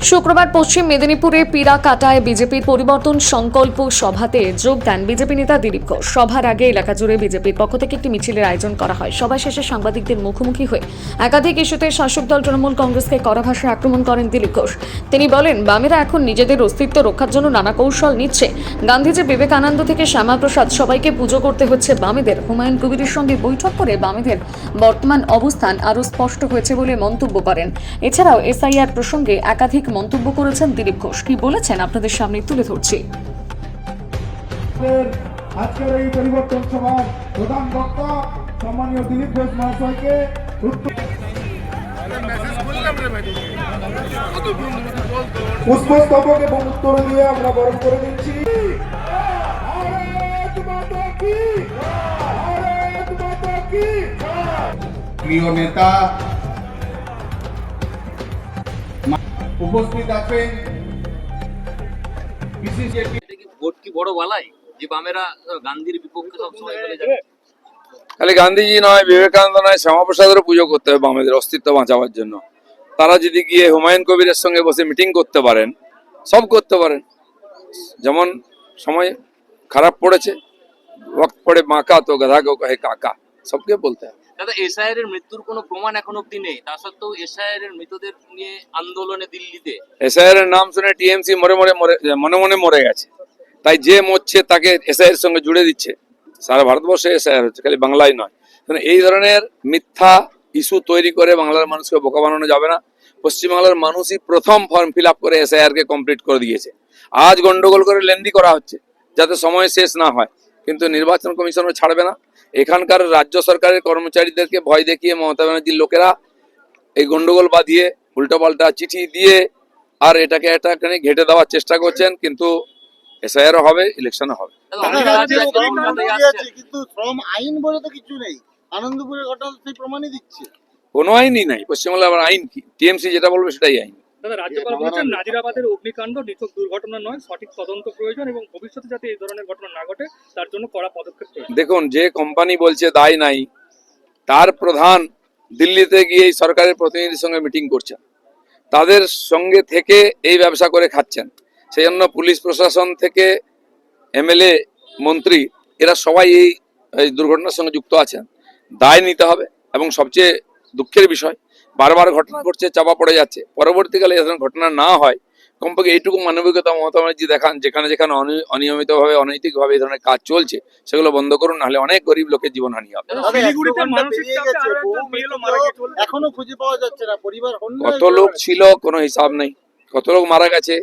শুক্রবার পশ্চিম মেদিনীপুরে পিরাকাটায় বিজেপির পরিবর্তন সংকল্প সভাতে যোগ দেন বিজেপি নেতা দিলীপ ঘোষ। সভার আগে এলাকা জুড়ে বিজেপির পক্ষ থেকে একটি মিছিলের আয়োজন করা হয়। সভা শেষে সাংবাদিকদের মুখোমুখি হয়ে একাধিক ইস্যুতে শাসক দল তৃণমূল কংগ্রেসকে কড়া ভাষায় আক্রমণ করেন দিলীপ ঘোষ। তিনি বলেন, বামেরা এখন নিজেদের অস্তিত্ব রক্ষার জন্য নানা কৌশল নিচ্ছে। গান্ধীজি বিবেকানন্দ থেকে শ্যামাপ্রসাদ সবাইকে পুজো করতে হচ্ছে বামেদের। হুমায়ুন কবিরের সঙ্গে বৈঠক করে বামেদের বর্তমান অবস্থান আরও স্পষ্ট হয়েছে বলে মন্তব্য করেন। এছাড়াও এসআইআর প্রসঙ্গে একাধিক মন্তব্য করেছেন দিলীপ ঘোষ। কি বলেছেন আপনাদের সামনে তুলে ধরছি। আজকের এই পরিবর্তন সভার প্রধান বক্তা সম্মানীয় দিলীপ ঘোষ মহাশয়কে পুষ্পস্তবক এবং উত্তর দিয়ে আমরা বরণ করে দিচ্ছি। প্রিয় নেতা উপস্থিত আছেন, ভোট কি বড় বালাই যে বামেরা গান্ধীর বিপক্ষে সবসময় বলে যাবে? খালি গান্ধীজি নয়, বিবেকানন্দ নয়, শ্যামাপ্রসাদেরও পুজো করতে হবে বামেদের অস্তিত্ব বাঁচাবার জন্য। তারা যদি গিয়ে হুমায়ুন কবিরের সঙ্গে বসে মিটিং করতে পারেন, সব করতে পারেন। যেমন সময় খারাপ পড়েছে, ওয়াক্ত পড়ে বাঁকা তো গাধা কেউ কহে কাকা, সবকে বলতে হবে। দাদা, এসআইআর এর মৃত্যুর কোনো প্রমাণ এখন অব্দি নেই, তা সত্ত্বেও এসআইআর এর মৃতদের নিয়ে আন্দোলনে দিল্লিতে এসআইআর এর নাম শুনে টিএমসি মনে মনে মরে গেছে। তাই যে মরছে তাকে এসআইআর এর সঙ্গে জুড়ে দিচ্ছে। সারা ভারতবর্ষে এসআইআর হচ্ছে, খালি বাংলায় নয়। এই ধরনের মিথ্যা ইস্যু তৈরি করে বাংলার মানুষকে বোকা বানানো যাবে না। পশ্চিমবাংলার মানুষই প্রথম ফর্ম ফিল আপ করে এসআইআর কে কমপ্লিট করে দিয়েছে। আজ গন্ডগোল করে লেন্দি করা হচ্ছে যাতে সময় শেষ না হয়, কিন্তু নির্বাচন কমিশনও ছাড়বে না। এখানকার রাজ্য সরকারের কর্মচারীদেরকে ভয় দেখিয়ে মমতা ব্যানার্জির লোকেরা এই গন্ডগোল বাঁধিয়ে উল্টোপাল্টা চিঠি দিয়ে আর এটাকে ঘেটে দেওয়ার চেষ্টা করছেন। কিন্তু এসআইআরও হবে, ইলেকশনও হবে। কিন্তু শ্রম আইন বলে তো কিছু নেই। আনন্দপুরের ঘটনা সেই প্রমাণই দিচ্ছে। কোনো আইনই নাই পশ্চিমবাংলা, আবার আইন কি? টিএমসি যেটা বলবে সেটাই আইন। দাদা, রাজ্যপাল বলেছেন নাজিরাবাদের অগ্নিকাণ্ড নিছক দুর্ঘটনা নয়, সঠিক তদন্ত প্রয়োজন এবং ভবিষ্যতে যাতে এই ধরনের ঘটনা না ঘটে তার জন্য কড়া পদক্ষেপ প্রয়োজন। দেখুন, যে কোম্পানি বলছে দায় নাই, তার প্রধান দিল্লিতে গিয়ে এই সরকারের প্রতিনিধির সঙ্গে মিটিং করছেন, তাদের সঙ্গে থেকে এই ব্যবসা করে খাচ্ছেন। সেই জন্য পুলিশ প্রশাসন থেকে এমএলএ মন্ত্রী এরা সবাই এই দুর্ঘটনার সঙ্গে যুক্ত আছেন। দায় নিতে হবে এবং সবচেয়ে দুঃখের বিষয়, বারবার ঘটনা ঘটছে, চাপা পড়ে যাচ্ছে। পরবর্তীকালে এই ধরনের ঘটনা না হয়, কমপক্ষে এইটুকু মানবিকতা মমতা ব্যানার্জি দেখান। যেখানে যেখানে অনিয়মিতভাবে অনৈতিকভাবে এই ধরনের কাজ চলছে সেগুলো বন্ধ করুন, নাহলে অনেক গরিব লোকের জীবনহানি হবে। এখনো খুঁজে পাওয়া যাচ্ছে না। পরিবার কত লোক ছিল কোনো হিসাব নেই, কত লোক মারা গেছে,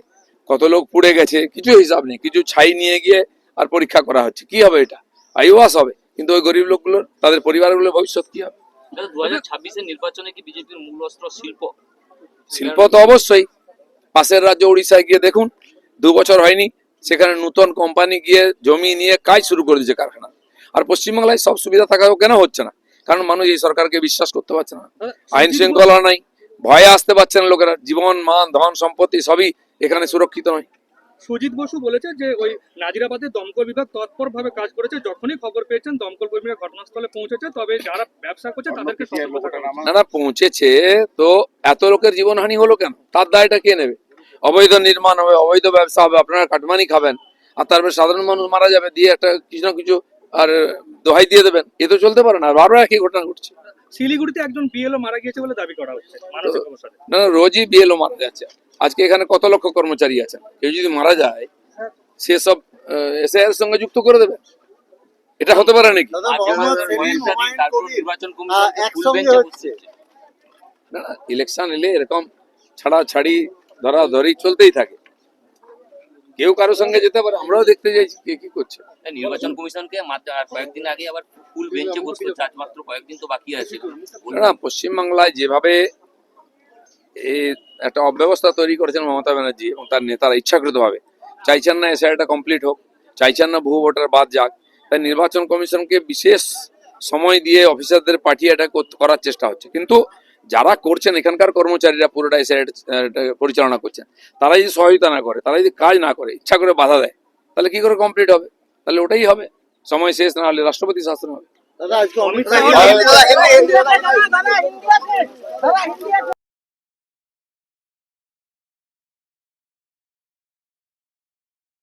কত লোক পুড়ে গেছে, কিছু হিসাব নেই। কিছু ছাই নিয়ে গিয়ে আর পরীক্ষা করা হচ্ছে। কি হবে? এটা আইওয়াস হবে, কিন্তু ওই গরিব লোকগুলোর, তাদের পরিবারগুলোর ভবিষ্যৎ কি হবে? 2026 এর নির্বাচনে কি বিজেপির মূল অস্ত্র শিল্প? শিল্প তো অবশ্যই। পাশের রাজ্য উড়িষ্যায় গিয়ে দেখুন, 2 বছর হয়নি, সেখানে নতুন কোম্পানি গিয়ে জমি নিয়ে কাজ শুরু করে দিয়েছে কারখানা। আর পশ্চিমবাংলায় সব সুবিধা থাকাও কেন হচ্ছে না? কারণ মানুষ এই সরকারকে বিশ্বাস করতে পারছে না। আইন শৃঙ্খলা নাই, ভয়ে আসতে পারছে না লোকেরা। জীবন, মান, ধন সম্পত্তি সবই এখানে সুরক্ষিত নয়। সুজিত বসু বলেছে যে ওই নাজিরাবাদে দমকল বিভাগ তৎপরভাবে কাজ করেছে, যখনই খবর পেয়েছেন দমকল কর্মীরা ঘটনাস্থলে পৌঁছেছে, তবে যারা ব্যবসা করছে তাদেরকে সতর্ক থাকা উচিত। না, পৌঁছেছে তো এত লোকের জীবনহানি হলো কেন? তার দায়টা কে নেবে? অবৈধ নির্মাণ হবে, অবৈধ ব্যবসা হবে, আপনারা কাটমানি খাবেন, আর তারপরে সাধারণ মানুষ মারা যাবে, দিয়ে একটা কিছু না কিছু আর দোহাই দিয়ে দেবেন। এ তো চলতে পারে না। বারবার একই ঘটনা ঘটছে। শিলিগুড়িতে একজন বিএলও মারা গিয়েছে বলে দাবি করা হচ্ছে মানসিক অবসাদে। না, রোজই বিএলও মারা যাচ্ছে। আজকে এখানে কত লক্ষ কর্মচারী আছেন, কেউ যদি মারা যায় সেসব এসআইআর সঙ্গে যুক্ত করে দেবে? এটা হতে পারে নাকি? নির্বাচন কমিশন না, ইলেকশন এলে এরকম ছাড়াছাড়ি ধরাধরি চলতেই থাকে। কেউ কারোর সঙ্গে যেতে পারে, আমরাও দেখতে যাইছি কে কি করছে। নির্বাচন কমিশনকে আর কয়েকদিন আগে আবার ফুল বেঞ্চে বসতে হচ্ছে, আজ মাত্র কয়েকদিন তো বাকি আছে। না, পশ্চিমবাংলায় যেভাবে এই একটা অব্যবস্থা তৈরি করেছেন মমতা ব্যানার্জি এবং তার নেতারা ইচ্ছাকৃতভাবে চাইছেন না এসআইআরটা কমপ্লিট হোক, চাইছেন না বহু ভোটার বাদ যাক। তাই নির্বাচন কমিশনকে বিশেষ সময় দিয়ে অফিসারদের পাঠিয়ে এটা করার চেষ্টা হচ্ছে। কিন্তু যারা করছেন, এখানকার কর্মচারীরা পুরোটা এসআইআর পরিচালনা করছেন, তারা যদি সহায়তা না করে, তারা যদি কাজ না করে, ইচ্ছা করে বাধা দেয়, তাহলে কি করে কমপ্লিট হবে? তাহলে ওটাই হবে, সময় শেষ না হলে রাষ্ট্রপতি শাসন হবে। দাদা আজকে